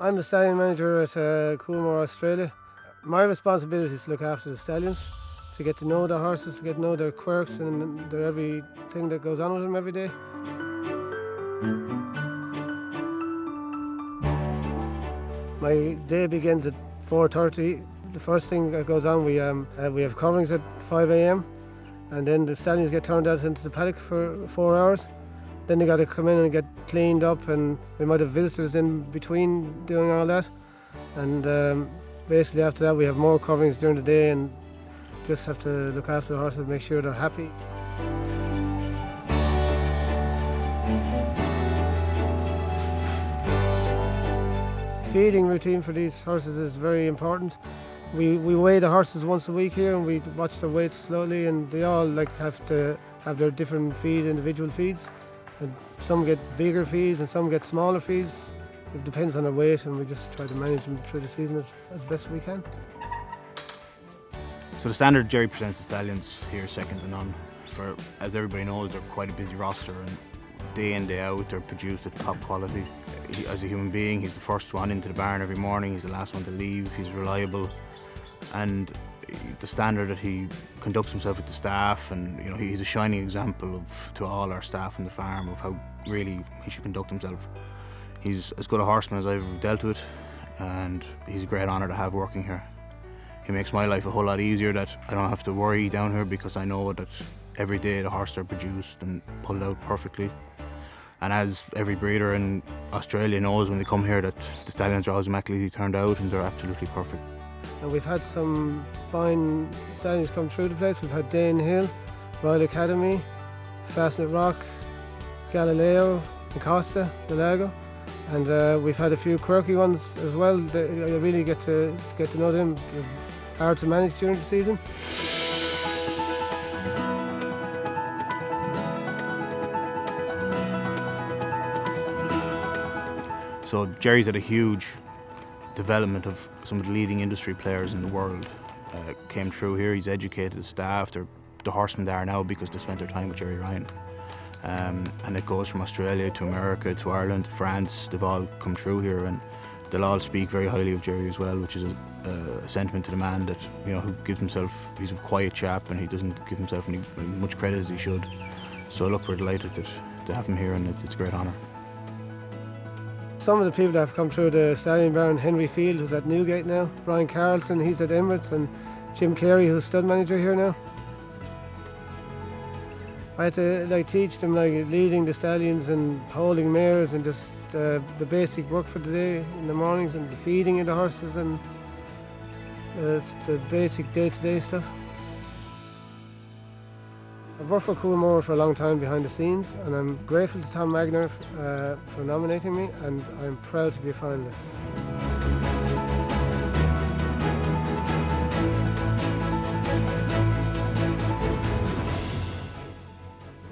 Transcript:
I'm the stallion manager at Coolmore, Australia. My responsibility is to look after the stallions, to get to know the horses, to get to know their quirks and their everything that goes on with them every day. My day begins at 4:30. The first thing that goes on, we have coverings at 5 a.m. and then the stallions get turned out into the paddock for 4 hours. Then they got to come in and get cleaned up, and we might have visitors in between doing all that. And basically after that we have more coverings during the day and just have to look after the horses, make sure they're happy. Feeding routine for these horses is very important. We weigh the horses once a week here and we watch their weights slowly, and they all have to have their different individual feeds. And some get bigger feeds and some get smaller feeds. It depends on their weight, and we just try to manage them through the season as best we can. So the standard Jerry presents the stallions here second to none. As everybody knows, they're quite a busy roster, and day in, day out, they're produced at top quality. As a human being, he's the first one into the barn every morning, he's the last one to leave, he's reliable. And the standard that he conducts himself with the staff, and he's a shining example to all our staff on the farm of how really he should conduct himself. He's as good a horseman as I've ever dealt with, and he's a great honour to have working here. He makes my life a whole lot easier, that I don't have to worry down here, because I know that every day the horses are produced and pulled out perfectly. And as every breeder in Australia knows when they come here, that the stallions are always immaculately turned out and they're absolutely perfect. And we've had some fine stallions come through the place. We've had Dane Hill, Royal Academy, Fastnet Rock, Galileo, and Costa, Delago. And we've had a few quirky ones as well. You really get to know them. They're hard to manage during the season. So Jerry's had a huge development of some of the leading industry players in the world. Came through here, he's educated the staff. They're the horsemen they are now because they spent their time with Jerry Ryan. And it goes from Australia to America to Ireland to France. They've all come through here, and they'll all speak very highly of Jerry as well, which is a sentiment to the man that who gives himself. He's a quiet chap and he doesn't give himself much credit as he should. So look, we're delighted to have him here, and it's a great honour. Some of the people that have come through the stallion barn, Henry Field, who's at Newgate now, Brian Carlson, he's at Emirates, and Jim Carey, who's stud manager here now. I had to teach them leading the stallions and holding mares and just the basic work for the day in the mornings, and the feeding of the horses, and the basic day-to-day stuff. I've worked for Coolmore for a long time behind the scenes, and I'm grateful to Tom Magner for nominating me, and I'm proud to be a finalist.